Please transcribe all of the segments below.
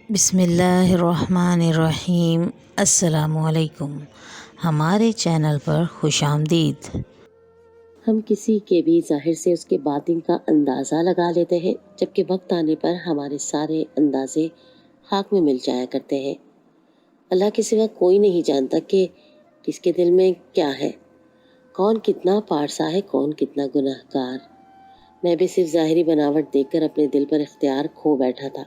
بسم اللہ الرحمن الرحیم۔ السلام علیکم، ہمارے چینل پر خوش آمدید۔ ہم کسی کے بھی ظاہر سے اس کے باطن کا اندازہ لگا لیتے ہیں، جبکہ وقت آنے پر ہمارے سارے اندازے خاک میں مل جایا کرتے ہیں۔ اللہ کے سوا کوئی نہیں جانتا کہ کس کے دل میں کیا ہے، کون کتنا پارسا ہے، کون کتنا گناہ گار۔ میں بھی صرف ظاہری بناوٹ دیکھ کر اپنے دل پر اختیار کھو بیٹھا تھا،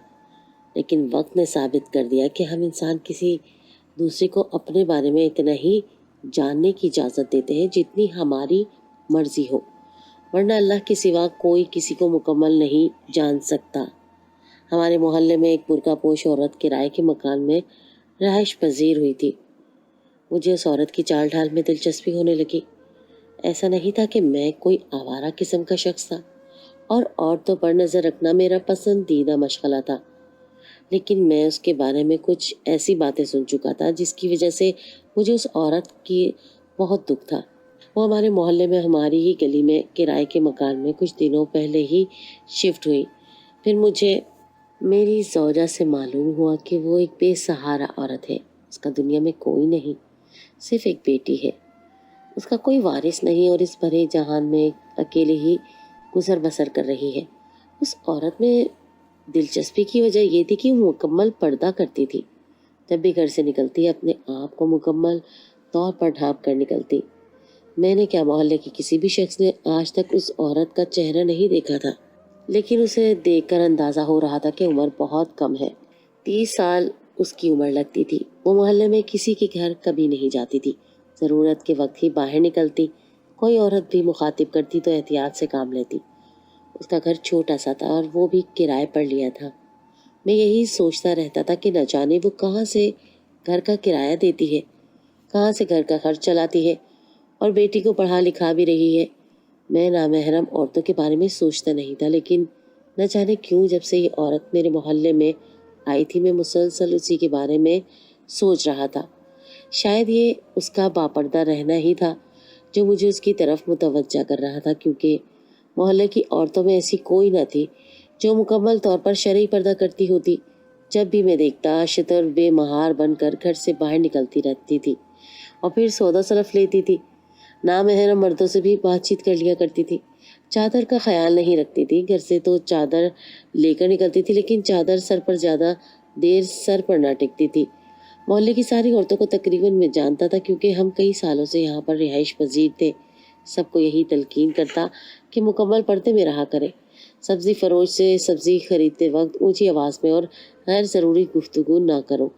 لیکن وقت نے ثابت کر دیا کہ ہم انسان کسی دوسرے کو اپنے بارے میں اتنا ہی جاننے کی اجازت دیتے ہیں جتنی ہماری مرضی ہو، ورنہ اللہ کے سوا کوئی کسی کو مکمل نہیں جان سکتا۔ ہمارے محلے میں ایک برقع پوش عورت کرائے کے مکان میں رہائش پذیر ہوئی تھی۔ مجھے اس عورت کی چال ڈھال میں دلچسپی ہونے لگی۔ ایسا نہیں تھا کہ میں کوئی آوارہ قسم کا شخص تھا، اور عورتوں پر نظر رکھنا میرا پسندیدہ مشغلہ تھا، لیکن میں اس کے بارے میں کچھ ایسی باتیں سن چکا تھا جس کی وجہ سے مجھے اس عورت کی بہت دکھ تھا۔ وہ ہمارے محلے میں ہماری ہی گلی میں کرائے کے مکان میں کچھ دنوں پہلے ہی شفٹ ہوئی۔ پھر مجھے میری زوجہ سے معلوم ہوا کہ وہ ایک بے سہارا عورت ہے۔ اس کا دنیا میں کوئی نہیں، صرف ایک بیٹی ہے۔ اس کا کوئی وارث نہیں اور اس بھرے جہان میں اکیلے ہی گزر بسر کر رہی ہے۔ اس عورت میں دلچسپی کی وجہ یہ تھی کہ وہ مکمل پردہ کرتی تھی۔ جب بھی گھر سے نکلتی اپنے آپ کو مکمل طور پر ڈھانپ کر نکلتی۔ میں نے کیا محلے کے کسی بھی شخص نے آج تک اس عورت کا چہرہ نہیں دیکھا تھا، لیکن اسے دیکھ کر اندازہ ہو رہا تھا کہ عمر بہت کم ہے۔ 30 سال اس کی عمر لگتی تھی۔ وہ محلے میں کسی کے گھر کبھی نہیں جاتی تھی، ضرورت کے وقت ہی باہر نکلتی۔ کوئی عورت بھی مخاطب کرتی تو احتیاط سے کام لیتی۔ اس کا گھر چھوٹا سا تھا اور وہ بھی کرائے پر لیا تھا۔ میں یہی سوچتا رہتا تھا کہ نہ جانے وہ کہاں سے گھر کا کرایہ دیتی ہے، کہاں سے گھر کا خرچ چلاتی ہے، اور بیٹی کو پڑھا لکھا بھی رہی ہے۔ میں نامحرم عورتوں کے بارے میں سوچتا نہیں تھا، لیکن نہ جانے کیوں جب سے یہ عورت میرے محلے میں آئی تھی میں مسلسل اسی کے بارے میں سوچ رہا تھا۔ شاید یہ اس کا باپردہ رہنا ہی تھا جو مجھے اس کی طرف متوجہ کر رہا تھا، کیونکہ محلے کی عورتوں میں ایسی کوئی نہ تھی جو مکمل طور پر شرعی پردہ کرتی ہوتی۔ جب بھی میں دیکھتا شتر بے مہار بن کر گھر سے باہر نکلتی رہتی تھی اور پھر سودا سلف لیتی تھی۔ نامحرم مردوں سے بھی بات چیت کر لیا کرتی تھی۔ چادر کا خیال نہیں رکھتی تھی۔ گھر سے تو چادر لے کر نکلتی تھی، لیکن چادر سر پر زیادہ دیر سر پر نہ ٹکتی تھی۔ محلے کی ساری عورتوں کو تقریباً میں جانتا تھا، کیونکہ ہم کئی سالوں سے یہاں پر رہائش پذیر تھے۔ سب کو یہی تلقین کرتا کہ مکمل پردے میں رہا کرے۔ سبزی فروش سے سبزی خریدتے وقت اونچی آواز میں اور غیر ضروری گفتگو نہ کرو،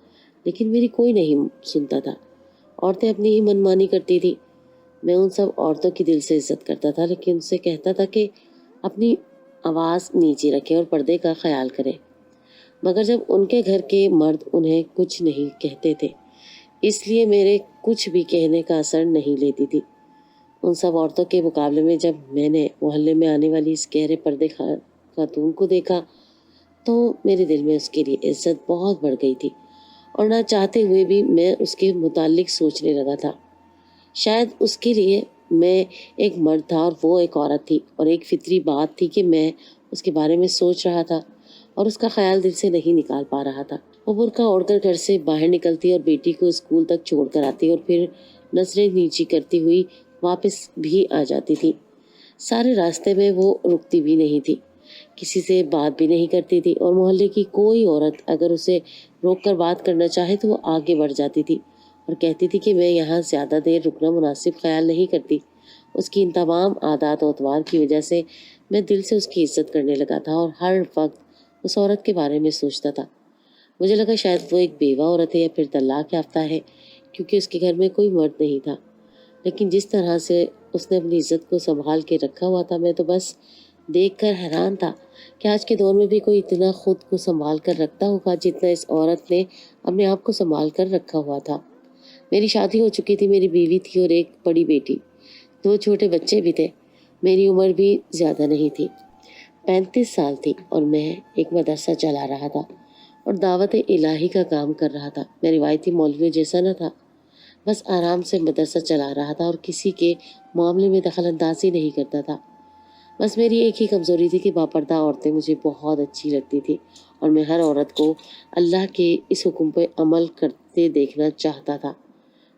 لیکن میری کوئی نہیں سنتا تھا۔ عورتیں اپنی ہی منمانی کرتی تھی۔ میں ان سب عورتوں کی دل سے عزت کرتا تھا، لیکن ان سے کہتا تھا کہ اپنی آواز نیچے رکھے اور پردے کا خیال کرے، مگر جب ان کے گھر کے مرد انہیں کچھ نہیں کہتے تھے، اس لیے میرے کچھ بھی کہنے کا اثر نہیں لیتی تھی۔ ان سب عورتوں کے مقابلے میں جب میں نے محلے میں آنے والی اس گہرے پردے خاتون کو دیکھا تو میرے دل میں اس کے لیے عزت بہت بڑھ گئی تھی، اور نہ چاہتے ہوئے بھی میں اس کے متعلق سوچنے لگا تھا۔ شاید اس کے لیے میں ایک مرد تھا اور وہ ایک عورت تھی، اور ایک فطری بات تھی کہ میں اس کے بارے میں سوچ رہا تھا اور اس کا خیال دل سے نہیں نکال پا رہا تھا۔ وہ برقع اوڑھ کر گھر سے باہر نکلتی اور بیٹی کو اسکول تک چھوڑ کر آتی اور پھر نظریں نیچی کرتی ہوئی واپس بھی آ جاتی تھی۔ سارے راستے میں وہ رکتی بھی نہیں تھی، کسی سے بات بھی نہیں کرتی تھی، اور محلے کی کوئی عورت اگر اسے روک کر بات کرنا چاہے تو وہ آگے بڑھ جاتی تھی اور کہتی تھی کہ میں یہاں زیادہ دیر رکنا مناسب خیال نہیں کرتی۔ اس کی ان تمام عادات و اطوار کی وجہ سے میں دل سے اس کی عزت کرنے لگا تھا اور ہر وقت اس عورت کے بارے میں سوچتا تھا۔ مجھے لگا شاید وہ ایک بیوہ عورت ہے یا پھر طلاق یافتہ ہے، کیونکہ اس کے گھر میں کوئی مرد نہیں تھا۔ لیکن جس طرح سے اس نے اپنی عزت کو سنبھال کے رکھا ہوا تھا، میں تو بس دیکھ کر حیران تھا کہ آج کے دور میں بھی کوئی اتنا خود کو سنبھال کر رکھتا ہوگا جتنا اس عورت نے اپنے آپ کو سنبھال کر رکھا ہوا تھا۔ میری شادی ہو چکی تھی، میری بیوی تھی اور ایک بڑی بیٹی، 2 چھوٹے بچے بھی تھے۔ میری عمر بھی زیادہ نہیں تھی، 35 سال تھی، اور میں ایک مدرسہ چلا رہا تھا اور دعوت الہی کا کام کر رہا تھا۔ میں روایتی مولویوں جیسا نہ تھا، بس آرام سے مدرسہ چلا رہا تھا اور کسی کے معاملے میں دخل اندازی نہیں کرتا تھا۔ بس میری ایک ہی کمزوری تھی کہ باپردہ عورتیں مجھے بہت اچھی لگتی تھی اور میں ہر عورت کو اللہ کے اس حکم پہ عمل کرتے دیکھنا چاہتا تھا،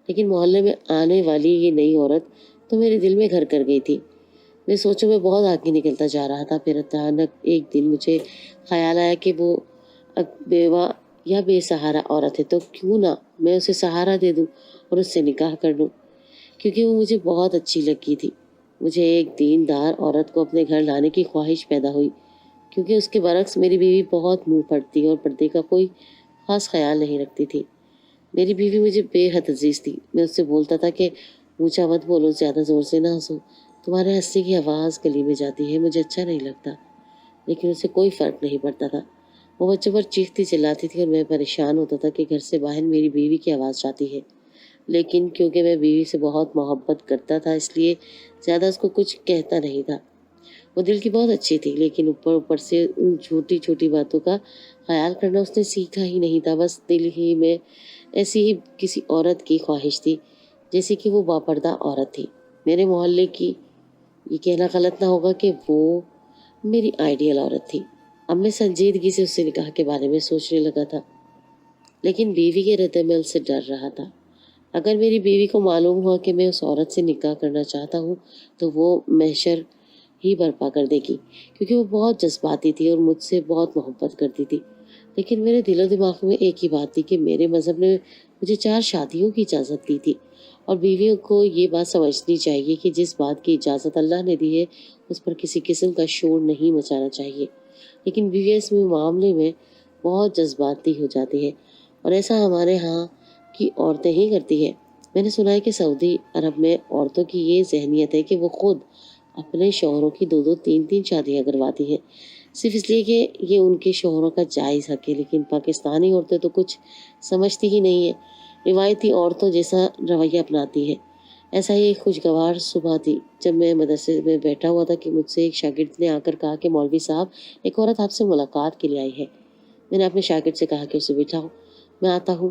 لیکن محلے میں آنے والی یہ نئی عورت تو میرے دل میں گھر کر گئی تھی۔ میں سوچوں میں بہت آگے نکلتا جا رہا تھا، پھر اچانک ایک دن مجھے خیال آیا کہ وہ بیوہ یا بے سہارا عورت ہے تو کیوں نہ میں اسے سہارا دے دوں اور اس سے نکاح کر لوں، کیونکہ وہ مجھے بہت اچھی لگی تھی۔ مجھے ایک دیندار عورت کو اپنے گھر لانے کی خواہش پیدا ہوئی، کیونکہ اس کے برعکس میری بیوی بہت منہ پھٹتی اور پردے کا کوئی خاص خیال نہیں رکھتی تھی۔ میری بیوی مجھے بے حد عزیز تھی۔ میں اس سے بولتا تھا کہ اونچا مت بولو، زیادہ زور سے نہ ہنسو، تمہارے ہنسنے کی آواز گلی میں جاتی ہے، مجھے اچھا نہیں لگتا، لیکن اسے کوئی فرق نہیں پڑتا تھا۔ وہ بچوں پر چیختی چلاتی تھی اور میں پریشان ہوتا تھا کہ گھر سے باہر میری بیوی کی آواز جاتی ہے، لیکن کیونکہ میں بیوی سے بہت محبت کرتا تھا اس لیے زیادہ اس کو کچھ کہتا نہیں تھا۔ وہ دل کی بہت اچھی تھی، لیکن اوپر سے ان چھوٹی چھوٹی باتوں کا خیال کرنا اس نے سیکھا ہی نہیں تھا۔ بس دل ہی میں ایسی ہی کسی عورت کی خواہش تھی جیسے کہ وہ باپردہ عورت تھی۔ میرے محلے کی یہ کہنا غلط نہ ہوگا کہ وہ میری آئیڈیل عورت تھی۔ اب میں سنجیدگی سے اس سے نکاح کے بارے میں سوچنے لگا تھا، لیکن بیوی کے رد عمل سے ڈر رہا تھا۔ اگر میری بیوی کو معلوم ہوا کہ میں اس عورت سے نکاح کرنا چاہتا ہوں تو وہ محشر ہی برپا کر دے گی، کیونکہ وہ بہت جذباتی تھی اور مجھ سے بہت محبت کرتی تھی۔ لیکن میرے دل و دماغ میں ایک ہی بات تھی کہ میرے مذہب نے مجھے 4 شادیوں کی اجازت دی تھی، اور بیویوں کو یہ بات سمجھنی چاہیے کہ جس بات کی اجازت اللہ نے دی ہے اس پر کسی قسم کا شور نہیں مچانا چاہیے۔ لیکن بیویاں اس معاملے میں بہت جذباتی ہو جاتی ہیں، اور ایسا ہمارے ہاں کی عورتیں ہی کرتی ہیں۔ میں نے سنا ہے کہ سعودی عرب میں عورتوں کی یہ ذہنیت ہے کہ وہ خود اپنے شوہروں کی 2 3 شادیاں کرواتی ہیں، صرف اس لیے کہ یہ ان کے شوہروں کا جائز حق ہے۔ لیکن پاکستانی عورتیں تو کچھ سمجھتی ہی نہیں ہیں، روایتی عورتوں جیسا رویہ اپناتی ہیں۔ ایسا ہی ایک خوشگوار صبح تھی جب میں مدرسے میں بیٹھا ہوا تھا کہ مجھ سے ایک شاگرد نے آ کر کہا کہ مولوی صاحب، ایک عورت آپ سے ملاقات کے لیے آئی ہے۔ میں نے اپنے شاگرد سے کہا کہ اسے بٹھاؤ، میں آتا ہوں۔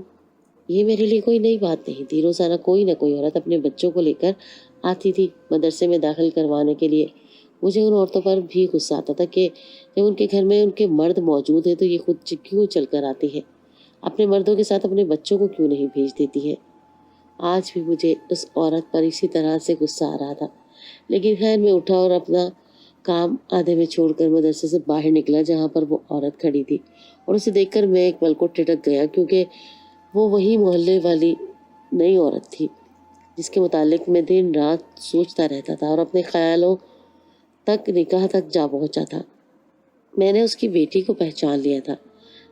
یہ میرے لیے کوئی نئی بات نہیں تھی، روزانہ کوئی نہ کوئی عورت اپنے بچوں کو لے کر آتی تھی مدرسے میں داخل کروانے کے لیے۔ مجھے ان عورتوں پر بھی غصہ آتا تھا کہ جب ان کے گھر میں ان کے مرد موجود ہیں تو یہ خود کیوں چل کر آتی ہے، اپنے مردوں کے ساتھ اپنے بچوں کو کیوں نہیں بھیج دیتی ہے۔ آج بھی مجھے اس عورت پر اسی طرح سے غصہ آ رہا تھا، لیکن خیر میں اٹھا اور اپنا کام آدھے میں چھوڑ کر مدرسے سے باہر نکلا جہاں پر وہ عورت کھڑی تھی، اور اسے دیکھ کر میں ایک پل کو ٹھٹک گیا، کیونکہ وہ وہی محلے والی نئی عورت تھی جس کے متعلق میں دن رات سوچتا رہتا تھا اور اپنے خیالوں تک نکاح تک جا پہنچا تھا۔ میں نے اس کی بیٹی کو پہچان لیا تھا،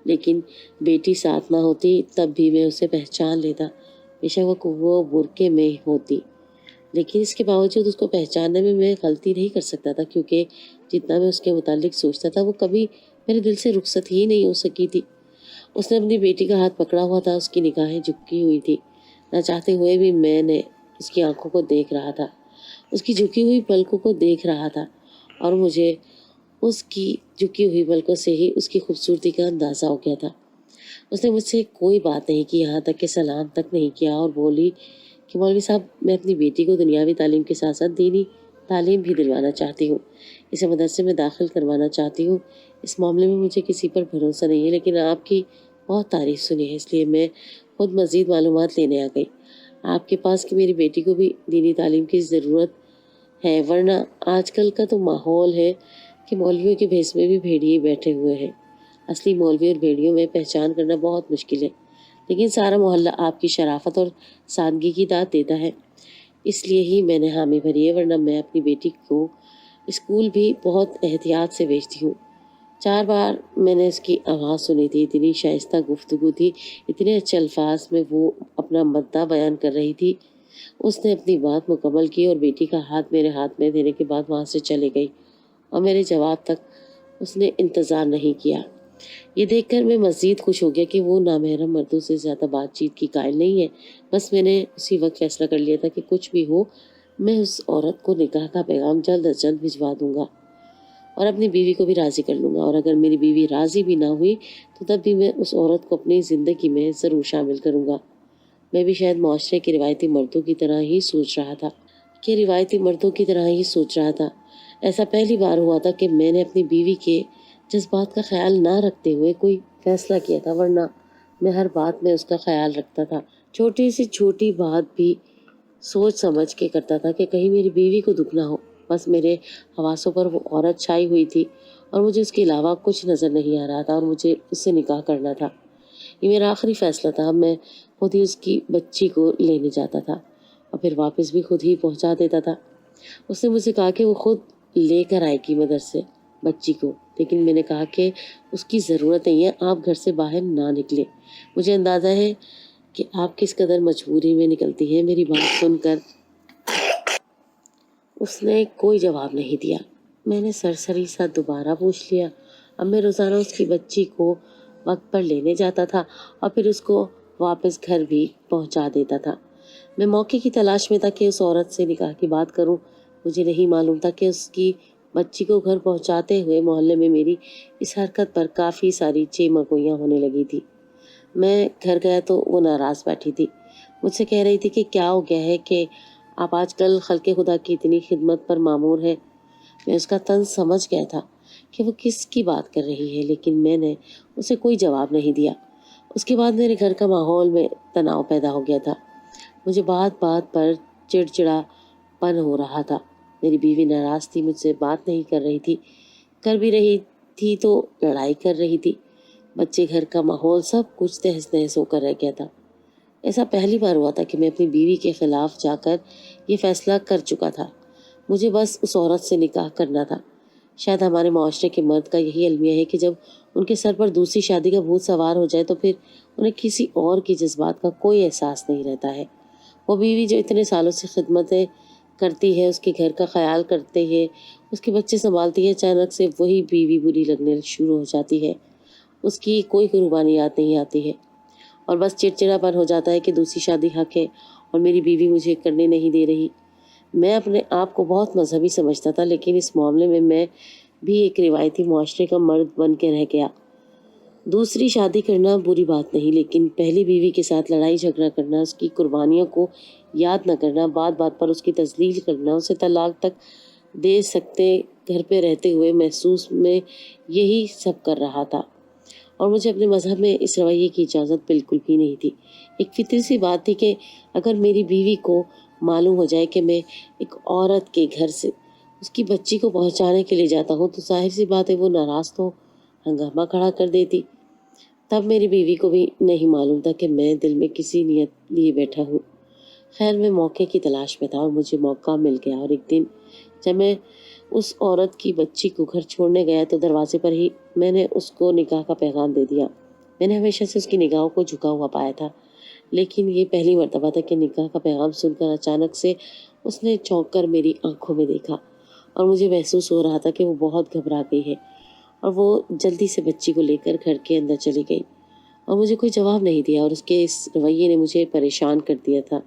لیکن بیٹی ساتھ نہ ہوتی تب بھی میں اسے پہچان لیتا، بے شک وہ برقعے میں ہوتی، لیکن اس کے باوجود اس کو پہچاننے میں غلطی نہیں کر سکتا تھا، کیونکہ جتنا میں اس کے متعلق سوچتا تھا وہ کبھی میرے دل سے رخصت ہی نہیں ہو سکی تھی۔ اس نے اپنی بیٹی کا ہاتھ پکڑا ہوا تھا، اس کی نگاہیں جھکی ہوئی تھی، نہ چاہتے ہوئے بھی میں نے اس کی آنکھوں کو دیکھ رہا تھا، اس کی جھکی ہوئی پلکوں کو دیکھ رہا تھا، اور مجھے اس کی جھکی ہوئی پلکوں سے ہی اس کی خوبصورتی کا اندازہ ہو گیا تھا۔ اس نے مجھ سے کوئی بات نہیں کی، یہاں تک کہ سلام تک نہیں کیا، اور بولی کہ مولوی صاحب، میں اپنی بیٹی کو دنیاوی تعلیم کے ساتھ ساتھ دینی تعلیم بھی دلوانا چاہتی ہوں، اسے مدرسے میں داخل کروانا چاہتی ہوں۔ اس معاملے میں مجھے کسی پر بھروسہ نہیں ہے، لیکن آپ کی بہت تعریف سنی ہے، اس لیے میں خود مزید معلومات لینے آ گئی آپ کے پاس کہ میری بیٹی کو بھی دینی تعلیم کی ضرورت ہے، ورنہ آج کل کا تو ماحول ہے کہ مولویوں کے بھیس میں بھی بھیڑیے بیٹھے ہوئے ہیں۔ اصلی مولوی اور بھیڑیوں میں پہچان کرنا بہت مشکل ہے، لیکن سارا محلہ آپ کی شرافت اور سادگی کی داد دیتا ہے، اس لیے ہی میں نے حامی بھری ہے، ورنہ میں اپنی بیٹی کو اسکول بھی بہت احتیاط سے بھیجتی ہوں۔ 4 بار میں نے اس کی آواز سنی تھی، اتنی شائستہ گفتگو تھی، اتنے اچھے الفاظ میں وہ اپنا مدعا بیان کر رہی تھی۔ اس نے اپنی بات مکمل کی اور بیٹی کا ہاتھ میرے ہاتھ میں دینے کے بعد وہاں سے چلے گئی، اور میرے جواب تک اس نے انتظار نہیں کیا۔ یہ دیکھ کر میں مزید خوش ہو گیا کہ وہ نامحرم مردوں سے زیادہ بات چیت کی قائل نہیں ہے۔ بس میں نے اسی وقت فیصلہ کر لیا تھا کہ کچھ بھی ہو میں اس عورت کو نکاح کا پیغام جلد از جلد بھجوا دوں گا اور اپنی بیوی کو بھی راضی کر لوں گا، اور اگر میری بیوی راضی بھی نہ ہوئی تو تب بھی میں اس عورت کو اپنی زندگی میں ضرور شامل کروں گا۔ میں بھی شاید معاشرے کے روایتی مردوں کی طرح ہی سوچ رہا تھا ایسا پہلی بار ہوا تھا کہ میں نے اپنی بیوی کے جذبات کا خیال نہ رکھتے ہوئے کوئی فیصلہ کیا تھا، ورنہ میں ہر بات میں اس کا خیال رکھتا تھا۔ چھوٹی سے چھوٹی بات بھی سوچ سمجھ کے کرتا تھا کہ کہیں میری بیوی کو دکھ نہ ہو۔ بس میرے حواسوں پر وہ عورت چھائی ہوئی تھی اور مجھے اس کے علاوہ کچھ نظر نہیں آ رہا تھا، اور مجھے اس سے نکاح کرنا تھا۔ یہ میرا آخری فیصلہ تھا۔ میں خود ہی اس کی بچی کو لینے جاتا تھا اور پھر واپس بھی خود ہی پہنچا دیتا تھا۔ اس نے مجھ سے کہا کہ وہ خود لے کر آئے گی مدرسے بچی کو، لیکن میں نے کہا کہ اس کی ضرورت نہیں ہے، آپ گھر سے باہر نہ نکلیں۔ مجھے اندازہ ہے کہ آپ کس قدر مجبوری میں نکلتی ہیں۔ میری بات سن کر اس نے کوئی جواب نہیں دیا۔ میں نے سرسری سا دوبارہ پوچھ لیا۔ اب میں روزانہ اس کی بچی کو وقت پر لینے جاتا تھا اور پھر اس کو واپس گھر بھی پہنچا دیتا تھا۔ میں موقع کی تلاش میں تھا کہ اس عورت سے نکاح کی بات کروں۔ مجھے نہیں معلوم تھا کہ اس کی بچی کو گھر پہنچاتے ہوئے محلے میں میری اس حرکت پر کافی ساری چیمگوئیاں ہونے لگی تھی۔ میں گھر گیا تو وہ ناراض بیٹھی تھی۔ مجھ سے کہہ رہی تھی کہ کیا ہو گیا ہے کہ آپ آج کل خلق خدا کی اتنی خدمت پر مامور ہے۔ میں اس کا طنز سمجھ گیا تھا کہ وہ کس کی بات کر رہی ہے، لیکن میں نے اسے کوئی جواب نہیں دیا۔ اس کے بعد میرے گھر کا ماحول میں تناؤ پیدا ہو گیا تھا۔ مجھے بات بات پر چڑچڑا پن ہو رہا تھا۔ میری بیوی ناراض تھی، مجھ سے بات نہیں کر رہی تھی، کر بھی رہی تھی تو لڑائی کر رہی تھی۔ بچے، گھر کا ماحول، سب کچھ تہس نہس ہو کر رہ گیا تھا۔ ایسا پہلی بار ہوا تھا کہ میں اپنی بیوی کے خلاف جا کر یہ فیصلہ کر چکا تھا۔ مجھے بس اس عورت سے نکاح کرنا تھا۔ شاید ہمارے معاشرے کے مرد کا یہی المیہ ہے کہ جب ان کے سر پر دوسری شادی کا بھوت سوار ہو جائے تو پھر انہیں کسی اور کی جذبات کا کوئی احساس نہیں رہتا ہے۔ وہ بیوی جو اتنے سالوں سے خدمتیں کرتی ہے، اس کے گھر کا خیال کرتے ہے، اس کے بچے سنبھالتی ہے، اچانک سے وہی بیوی بری لگنے شروع ہو جاتی ہے۔ اس کی کوئی قربانی یاد نہیں آتی ہے اور بس چڑچڑا پن ہو جاتا ہے کہ دوسری شادی حق ہے اور میری بیوی مجھے کرنے نہیں دے رہی۔ میں اپنے آپ کو بہت مذہبی سمجھتا تھا، لیکن اس معاملے میں بھی ایک روایتی معاشرے کا مرد بن کے رہ گیا۔ دوسری شادی کرنا بری بات نہیں، لیکن پہلی بیوی کے ساتھ لڑائی جھگڑا کرنا، اس کی قربانیوں کو یاد نہ کرنا، بات بات پر اس کی تذلیل کرنا، اسے طلاق تک دے سکتے گھر پہ رہتے ہوئے محسوس میں یہی سب کر رہا تھا، اور مجھے اپنے مذہب میں اس رویے کی اجازت بالکل بھی نہیں تھی۔ ایک فطری سی بات تھی کہ اگر میری بیوی کو معلوم ہو جائے کہ میں ایک عورت کے گھر سے اس کی بچی کو پہنچانے کے لیے جاتا ہوں تو ظاہر سی بات ہے وہ ناراض تو ہنگامہ کھڑا کر دیتی۔ تب میری بیوی کو بھی نہیں معلوم تھا کہ میں دل میں کسی نیت لیے بیٹھا ہوں۔ خیر، میں موقع کی تلاش میں تھا اور مجھے موقع مل گیا، اور ایک دن جب میں اس عورت کی بچی کو گھر چھوڑنے گیا تو دروازے پر ہی میں نے اس کو نکاح کا پیغام دے دیا۔ میں نے ہمیشہ سے اس کی نگاہوں کو جھکا ہوا پایا تھا، لیکن یہ پہلی مرتبہ تھا کہ نکاح کا پیغام سن کر اچانک سے اس نے چونک کر میری آنکھوں میں دیکھا، اور مجھے محسوس ہو رہا تھا کہ وہ بہت گھبرا گئی ہے، اور وہ جلدی سے بچی کو لے کر گھر کے اندر چلی گئی اور مجھے کوئی جواب نہیں دیا، اور اس کے اس رویے نے مجھے پریشان کر دیا تھا۔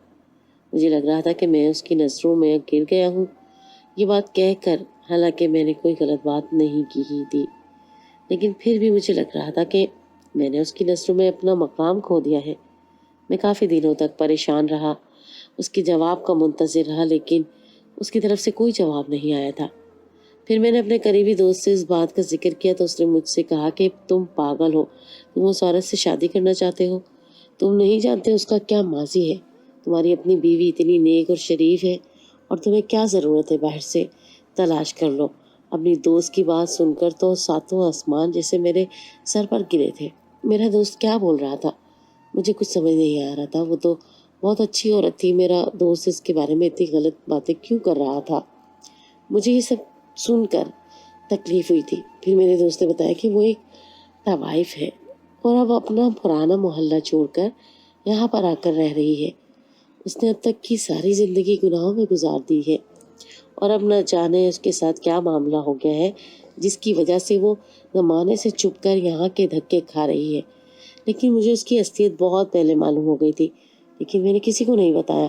مجھے لگ رہا تھا کہ میں اس کی نظروں میں گر گیا ہوں۔ یہ بات کہہ کر حالانکہ میں نے کوئی غلط بات نہیں کی ہی تھی، لیکن پھر بھی مجھے لگ رہا تھا کہ میں نے اس کی نظروں میں اپنا مقام کھو دیا ہے۔ میں کافی دنوں تک پریشان رہا، اس کے جواب کا منتظر رہا، لیکن اس کی طرف سے کوئی جواب نہیں آیا تھا۔ پھر میں نے اپنے قریبی دوست سے اس بات کا ذکر کیا تو اس نے مجھ سے کہا کہ تم پاگل ہو، تم اس عورت سے شادی کرنا چاہتے ہو، تم نہیں جانتے اس کا کیا ماضی ہے، تمہاری اپنی بیوی اتنی نیک اور شریف ہے، اور تمہیں کیا ضرورت ہے باہر سے تلاش کر لو۔ اپنی دوست کی بات سن کر تو ساتوں آسمان جیسے میرے سر پر گرے تھے۔ میرا دوست کیا بول رہا تھا مجھے کچھ سمجھ نہیں آ رہا تھا۔ وہ تو بہت اچھی عورت تھی، میرا دوست اس کے بارے میں اتنی غلط باتیں کیوں کر رہا تھا؟ مجھے یہ سب سن کر تکلیف ہوئی تھی۔ پھر میرے دوست نے بتایا کہ وہ ایک طوائف ہے اور اب اپنا پرانا محلہ چھوڑ کر یہاں پر آ کر رہ رہی ہے۔ اس نے اب تک کی ساری زندگی گناہوں میں گزار دی ہے، اور اب نہ جانے اس کے ساتھ کیا معاملہ ہو گیا ہے جس کی وجہ سے وہ زمانے سے چھپ کر یہاں کے دھکے کھا رہی ہے۔ لیکن مجھے اس کی اصلیت بہت پہلے معلوم ہو گئی تھی، لیکن میں نے کسی کو نہیں بتایا،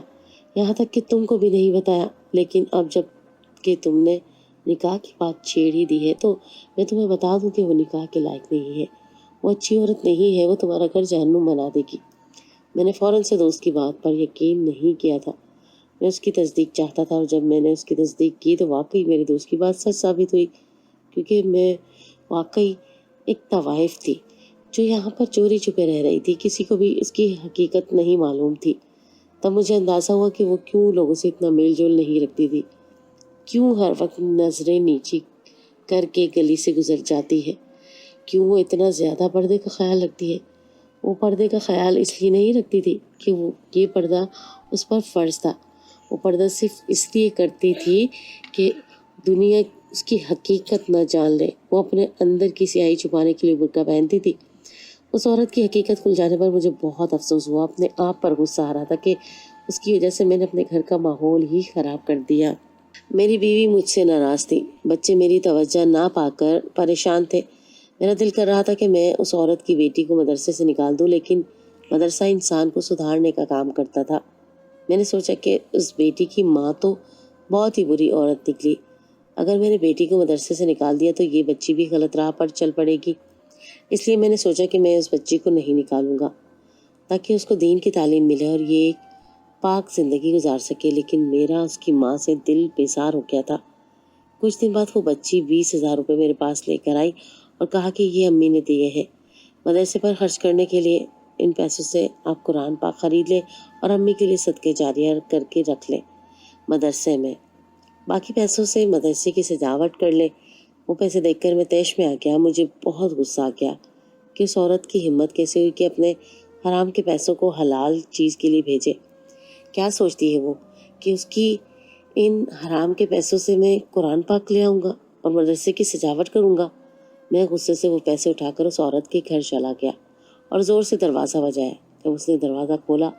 یہاں تک کہ تم کو بھی نہیں بتایا۔ لیکن اب جب کہ تم نے نکاح کی بات چھیڑ ہی دی ہے تو میں تمہیں بتا دوں کہ وہ نکاح کے لائق نہیں ہے، وہ اچھی عورت نہیں ہے، وہ تمہارا گھر جہنم بنا دے گی۔ میں نے فوراً سے دوست کی بات پر یقین نہیں کیا تھا، میں اس کی تصدیق چاہتا تھا، اور جب میں نے اس کی تصدیق کی تو واقعی میرے دوست کی بات سچ ثابت ہوئی، کیونکہ میں واقعی ایک طوائف تھی جو یہاں پر چوری چھپے رہ رہی تھی، کسی کو بھی اس کی حقیقت نہیں معلوم تھی۔ تب مجھے اندازہ ہوا کہ وہ کیوں لوگوں سے اتنا میل جول نہیں رکھتی تھی، کیوں ہر وقت نظریں نیچی کر کے گلی سے گزر جاتی ہے، کیوں وہ اتنا زیادہ پردے کا خیال رکھتی ہے۔ وہ پردے کا خیال اس لیے نہیں رکھتی تھی کہ وہ یہ پردہ اس پر فرض تھا، وہ پردہ صرف اس لیے کرتی تھی کہ دنیا اس کی حقیقت نہ جان لے۔ وہ اپنے اندر کی سیاہی چھپانے کے لیے برقع پہنتی تھی۔ اس عورت کی حقیقت کھل جانے پر مجھے بہت افسوس ہوا، اپنے آپ پر غصہ آ رہا تھا کہ اس کی وجہ سے میں نے اپنے گھر کا ماحول ہی خراب کر دیا۔ میری بیوی مجھ سے ناراض تھی، بچے میری توجہ نہ پا کر پریشان تھے۔ میرا دل کر رہا تھا کہ میں اس عورت کی بیٹی کو مدرسے سے نکال دوں، لیکن مدرسہ انسان کو سدھارنے کا کام کرتا تھا۔ میں نے سوچا کہ اس بیٹی کی ماں تو بہت ہی بری عورت نکلی، اگر میں نے بیٹی کو مدرسے سے نکال دیا تو یہ بچی بھی غلط راہ پر چل پڑے گی۔ اس لیے میں نے سوچا کہ میں اس بچی کو نہیں نکالوں گا تاکہ اس کو دین کی تعلیم ملے اور یہ ایک پاک زندگی گزار سکے، لیکن میرا اس کی ماں سے دل بیزار ہو گیا تھا۔ کچھ دن بعد وہ بچی 20,000 روپے میرے پاس لے کر آئی اور کہا کہ یہ امی نے دیے ہیں مدرسے پر خرچ کرنے کے لیے، ان پیسوں سے آپ قرآن پاک خرید لیں اور امی کے لیے صدقے جاریہ کر کے رکھ لیں مدرسے میں، باقی پیسوں سے مدرسے کی سجاوٹ کر لیں۔ وہ پیسے دیکھ کر میں طیش میں آ گیا، مجھے بہت غصہ آ گیا کہ اس عورت کی ہمت کیسے ہوئی کہ اپنے حرام کے پیسوں کو حلال چیز کے لیے بھیجے۔ کیا سوچتی ہے وہ کہ اس کی ان حرام کے پیسوں سے میں قرآن پاک لے آؤں گا اور مدرسے کی سجاوٹ کروں گا؟ میں غصے سے وہ پیسے اٹھا کر اس عورت کے گھر چلا گیا اور زور سے دروازہ بجایا۔ جب اس نے دروازہ کھولا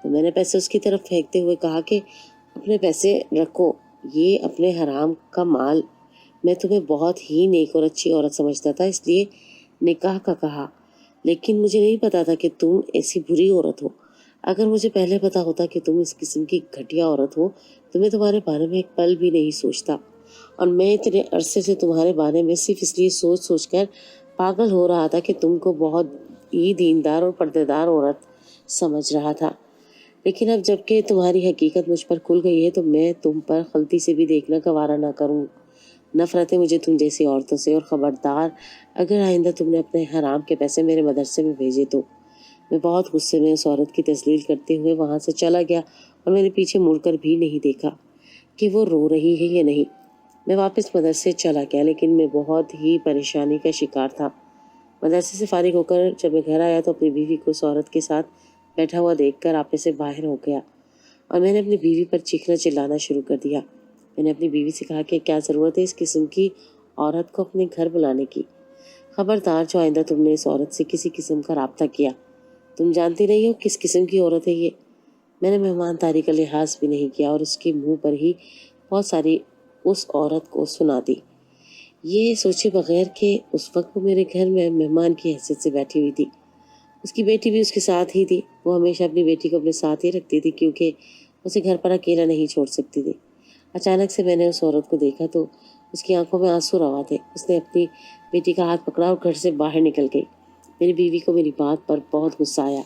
تو میں نے پیسے اس کی طرف پھینکتے ہوئے کہا کہ اپنے پیسے رکھو، یہ اپنے حرام کا مال۔ میں تمہیں بہت ہی نیک اور اچھی عورت سمجھتا تھا، اس لیے نکاح کا کہا، لیکن مجھے نہیں پتا تھا کہ تم ایسی بری عورت ہو۔ اگر مجھے پہلے پتا ہوتا کہ تم اس قسم کی گھٹیا عورت ہو تو میں تمہارے بارے میں ایک پل بھی نہیں سوچتا، اور میں اتنے عرصے سے تمہارے بارے میں صرف اس لیے سوچ سوچ کر پاگل ہو رہا تھا کہ تم کو بہت ہی دیندار اور پردے دار عورت سمجھ رہا تھا، لیکن اب جب کہ تمہاری حقیقت مجھ پر کھل گئی ہے تو میں تم پر غلطی سے بھی دیکھنا گوارا نہ کروں۔ نفرت ہے مجھے تم جیسی عورتوں سے، اور خبردار اگر آئندہ تم نے اپنے حرام کے پیسے میرے مدرسے میں بھیجے تو۔ میں بہت غصے میں اس عورت کی تذلیل کرتے ہوئے وہاں سے چلا گیا اور میں نے پیچھے مڑ کر بھی نہیں دیکھا کہ وہ رو رہی ہے یا نہیں۔ میں واپس مدرسے چلا گیا، لیکن میں بہت ہی پریشانی کا شکار تھا۔ مدرسے سے فارغ ہو کر جب میں گھر آیا تو اپنی بیوی کو اس عورت کے ساتھ بیٹھا ہوا دیکھ کر آپے سے باہر ہو گیا اور میں نے اپنی بیوی پر چیخنا چلانا شروع کر دیا۔ میں نے اپنی بیوی سے کہا کہ کیا ضرورت ہے اس قسم کی عورت کو اپنے گھر بلانے کی؟ خبردار جو آئندہ تم نے اس عورت سے کسی قسم کا رابطہ کیا، تم جانتی نہیں ہو کس قسم کی عورت ہے یہ۔ میں نے مہمان داری کا لحاظ بھی نہیں کیا اور اس کے منہ پر ہی بہت ساری اس عورت کو سنا دی، یہ سوچے بغیر کہ اس وقت وہ میرے گھر میں مہمان کی حیثیت سے بیٹھی ہوئی تھی۔ اس کی بیٹی بھی اس کے ساتھ ہی تھی۔ وہ ہمیشہ اپنی بیٹی کو اپنے ساتھ ہی رکھتی تھی کیونکہ اسے گھر پر اکیلا نہیں چھوڑ سکتی تھی۔ اچانک سے میں نے اس عورت کو دیکھا تو اس کی آنکھوں میں آنسو روا تھے۔ اس نے اپنی بیٹی کا ہاتھ پکڑا اور گھر سے باہر نکل گئی۔ میری بیوی کو میری بات پر بہت غصہ آیا۔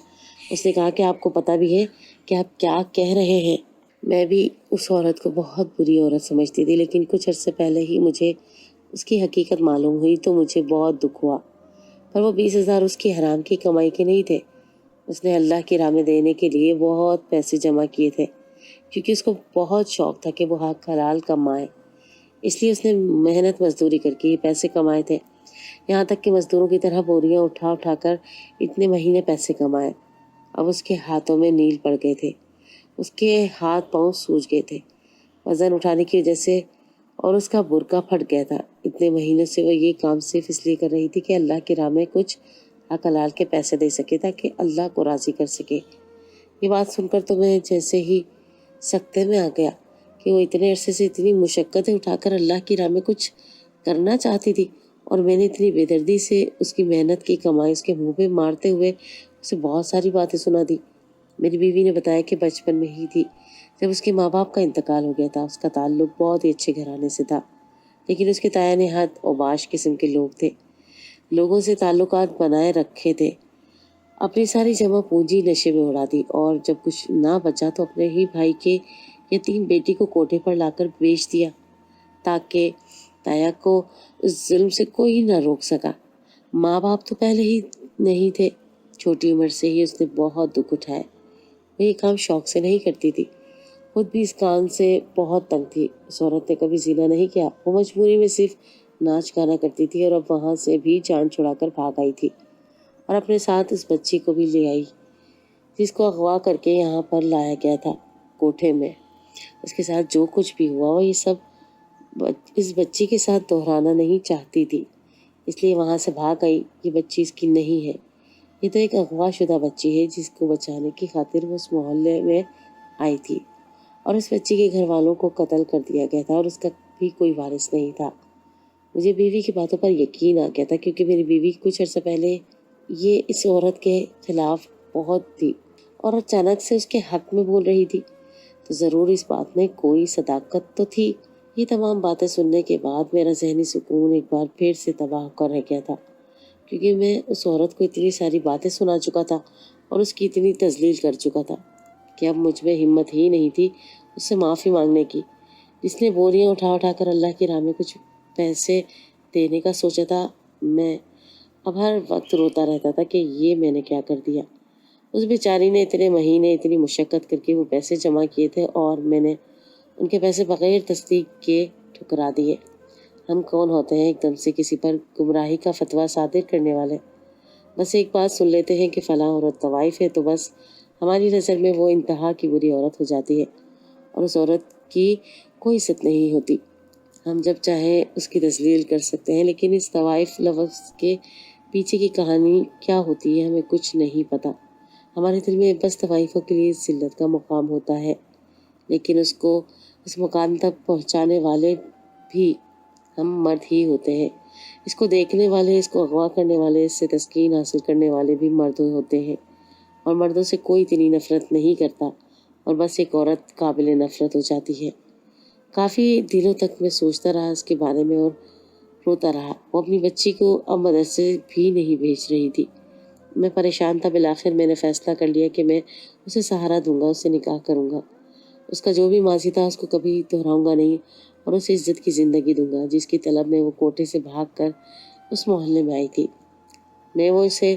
اس نے کہا کہ آپ کو پتہ بھی ہے کہ آپ کیا کہہ رہے ہیں؟ میں بھی اس عورت کو بہت بری عورت سمجھتی تھی، لیکن کچھ عرصے پہلے ہی مجھے اس کی حقیقت معلوم ہوئی تو مجھے بہت دکھ ہوا۔ پر وہ 20,000 اس کی حرام کی کمائی کے نہیں تھے، اس نے اللہ کی راہ میں دینے کے لیے بہت پیسے جمع کیے تھے، کیونکہ اس کو بہت شوق تھا کہ وہ حق حلال کمائے، اس لیے اس نے محنت مزدوری کر کے یہ پیسے کمائے تھے، یہاں تک کہ مزدوروں کی طرح بوریاں اٹھا اٹھا کر اتنے مہینے پیسے کمائے۔ اب اس کے ہاتھوں میں نیل پڑ گئے تھے، اس کے ہاتھ پاؤں سوج گئے تھے وزن اٹھانے کی وجہ سے، اور اس کا برقع پھٹ گیا تھا۔ اتنے مہینوں سے وہ یہ کام صرف اس لیے کر رہی تھی کہ اللہ کی راہ میں کچھ حق حلال کے پیسے دے سکے تاکہ اللہ کو راضی کر سکے۔ یہ بات سن کر تو میں جیسے ہی سکتے میں آ گیا کہ وہ اتنے عرصے سے اتنی مشقتیں اٹھا کر اللہ کی راہ میں کچھ کرنا چاہتی تھی، اور میں نے اتنی بے دردی سے اس کی محنت کی کمائی اس کے منہ پہ مارتے ہوئے اسے بہت ساری باتیں سنا دی۔ میری بیوی نے بتایا کہ بچپن میں ہی تھی جب اس کے ماں باپ کا انتقال ہو گیا تھا۔ اس کا تعلق بہت ہی اچھے گھرانے سے تھا، لیکن اس کے تایا نہاد اوباش قسم کے لوگ تھے، لوگوں سے تعلقات بنائے رکھے تھے، اپنی ساری جمع پونجی نشے میں اڑا دی، اور جب کچھ نہ بچا تو اپنے ہی بھائی کے یتیم بیٹی کو کوٹھے پر لا کر بیچ دیا تاکہ تایا کو اس ظلم سے کوئی نہ روک سکا۔ ماں باپ تو پہلے ہی نہیں تھے، چھوٹی عمر سے ہی اس نے بہت دکھ اٹھائے۔ وہ یہ کام شوق سے نہیں کرتی تھی، خود بھی اس کام سے بہت تنگ تھی۔ اس عورت نے کبھی زنا نہیں کیا، وہ مجبوری میں صرف ناچ گانا کرتی تھی، اور اب وہاں سے بھی جان چھڑا کر بھاگ آئی تھی اور اپنے ساتھ اس بچی کو بھی لے آئی جس کو اغوا کر کے یہاں پر لایا گیا تھا کوٹھے میں۔ اس کے ساتھ جو کچھ بھی ہوا وہ یہ سب اس بچی کے ساتھ دہرانا نہیں چاہتی تھی، اس لیے وہاں سے بھاگ آئی۔ یہ بچی اس کی نہیں ہے، یہ تو ایک اغوا شدہ بچی ہے جس کو بچانے کی خاطر وہ اس محلے میں آئی تھی، اور اس بچی کے گھر والوں کو قتل کر دیا گیا تھا اور اس کا بھی کوئی وارث نہیں تھا۔ مجھے بیوی کی باتوں پر یقین آ گیا تھا، کیونکہ میری بیوی کچھ عرصہ پہلے یہ اس عورت کے خلاف بہت تھی اور اچانک سے اس کے حق میں بول رہی تھی، تو ضرور اس بات میں کوئی صداقت تو تھی۔ یہ تمام باتیں سننے کے بعد میرا ذہنی سکون ایک بار پھر سے تباہ ہو کر رہ گیا تھا، کیونکہ میں اس عورت کو اتنی ساری باتیں سنا چکا تھا اور اس کی اتنی تذلیل کر چکا تھا کہ اب مجھ میں ہمت ہی نہیں تھی اس سے معافی مانگنے کی۔ جس نے بوریاں اٹھا اٹھا کر اللہ کی راہ میں کچھ پیسے دینے کا سوچا تھا، میں اب ہر وقت روتا رہتا تھا کہ یہ میں نے کیا کر دیا۔ اس بیچاری نے اتنے مہینے اتنی مشقت کر کے وہ پیسے جمع کیے تھے اور میں نے ان کے پیسے بغیر تصدیق کے ٹھکرا دیے۔ ہم کون ہوتے ہیں ایک دم سے کسی پر گمراہی کا فتویٰ صادر کرنے والے؟ بس ایک بات سن لیتے ہیں کہ فلاں عورت طوائف ہے، تو بس ہماری نظر میں وہ انتہا کی بری عورت ہو جاتی ہے اور اس عورت کی کوئی عزت نہیں ہوتی۔ ہم جب چاہیں اس کی تذلیل کر سکتے ہیں، لیکن اس طوائف لفظ کے پیچھے کی کہانی کیا ہوتی ہے ہمیں کچھ نہیں پتہ۔ ہمارے دل میں بس طوائفوں کے لیے ذلت کا مقام ہوتا ہے، لیکن اس کو اس مقام تک پہنچانے والے بھی ہم مرد ہی ہوتے ہیں۔ اس کو دیکھنے والے، اس کو اغوا کرنے والے، اس سے تسکین حاصل کرنے والے بھی مرد ہوتے ہیں، اور مردوں سے کوئی اتنی نفرت نہیں کرتا، اور بس ایک عورت قابل نفرت ہو جاتی ہے۔ کافی دنوں تک میں سوچتا رہا اس کے بارے میں اور روتا رہا۔ وہ اپنی بچی کو اب مدرسے بھی نہیں بھیج رہی تھی۔ میں پریشان تھا۔ بالآخر میں نے فیصلہ کر لیا کہ میں اسے سہارا دوں گا، اس سے نکاح کروں گا۔ اس کا جو بھی ماضی تھا اس کو کبھی دہراؤں گا نہیں، اور اسے عزت کی زندگی دوں گا جس کی طلب میں وہ کوٹھے سے بھاگ کر اس محلے میں آئی تھی۔ میں وہ اسے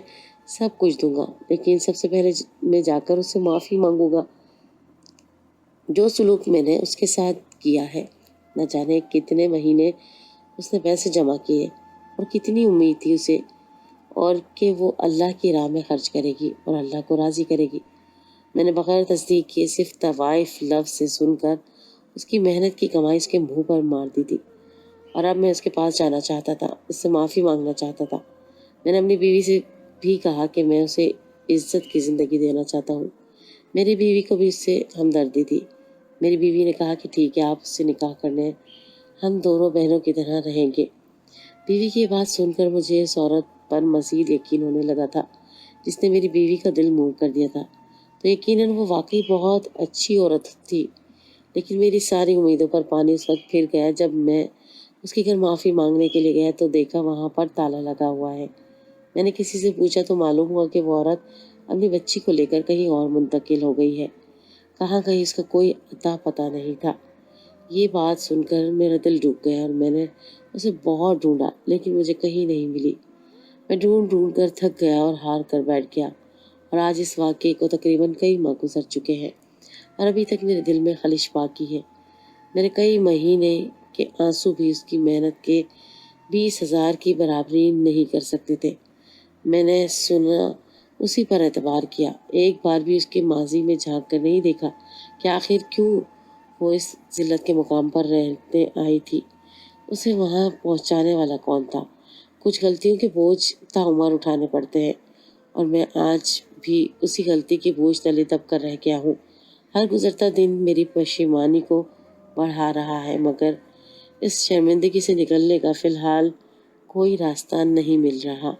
سب کچھ دوں گا، لیکن سب سے پہلے میں جا کر اس سے معافی مانگوں گا۔ جو سلوک میں نے اس کے ساتھ کیا ہے، نہ جانے کتنے مہینے اس نے پیسے جمع کیے اور کتنی امید تھی اسے، اور کہ وہ اللہ کی راہ میں خرچ کرے گی اور اللہ کو راضی کرے گی۔ میں نے بغیر تصدیق کیے صرف طوائف لفظ سے سن کر اس کی محنت کی کمائی اس کے منہ پر مار دی تھی، اور اب میں اس کے پاس جانا چاہتا تھا، اس سے معافی مانگنا چاہتا تھا۔ میں نے اپنی بیوی سے بھی کہا کہ میں اسے عزت کی زندگی دینا چاہتا ہوں۔ میری بیوی کو بھی اس سے ہمدردی تھی۔ میری بیوی نے کہا کہ ٹھیک ہے، آپ اس سے نکاح کرنے، ہم دونوں بہنوں کی طرح رہیں گے۔ بیوی کی یہ بات سن کر مجھے اس عورت پر مزید یقین ہونے لگا تھا جس نے میری بیوی کا دل موم کر دیا تھا۔ تو یقیناً وہ واقعی بہت اچھی عورت تھی، لیکن میری ساری امیدوں پر پانی اس وقت پھر گیا جب میں اس کے گھر معافی مانگنے کے لیے گیا تو دیکھا وہاں پر تالا لگا ہوا ہے۔ میں نے کسی سے پوچھا تو معلوم ہوا کہ وہ عورت اپنی بچی کو لے کر کہیں اور منتقل ہو گئی ہے۔ کہاں گئی اس کا کوئی اتا پتہ نہیں تھا۔ یہ بات سن کر میرا دل ڈوب گیا اور میں نے اسے بہت ڈھونڈا، لیکن مجھے کہیں نہیں ملی۔ میں ڈھونڈ ڈھونڈ کر تھک گیا اور ہار کر بیٹھ گیا، اور آج اس واقعے کو تقریباً کئی ماہ گزر چکے ہیں اور ابھی تک میرے دل میں خلش باقی ہے۔ میرے کئی مہینے کے آنسو بھی اس کی محنت کے 20,000 کی برابری نہیں کر سکتے تھے۔ میں نے سنا اسی پر اعتبار کیا، ایک بار بھی اس کے ماضی میں جھانک کر نہیں دیکھا کہ آخر کیوں وہ اس ذلت کے مقام پر رہنے آئی تھی۔ اسے وہاں پہنچانے والا کون تھا؟ کچھ غلطیوں کے بوجھ تاعمر اٹھانے پڑتے ہیں، اور میں آج بھی اسی غلطی کے بوجھ تلے دب کر رہ گیا ہوں۔ ہر گزرتا دن میری پشیمانی کو بڑھا رہا ہے، مگر اس شرمندگی سے نکلنے کا فی الحال کوئی راستہ نہیں مل رہا۔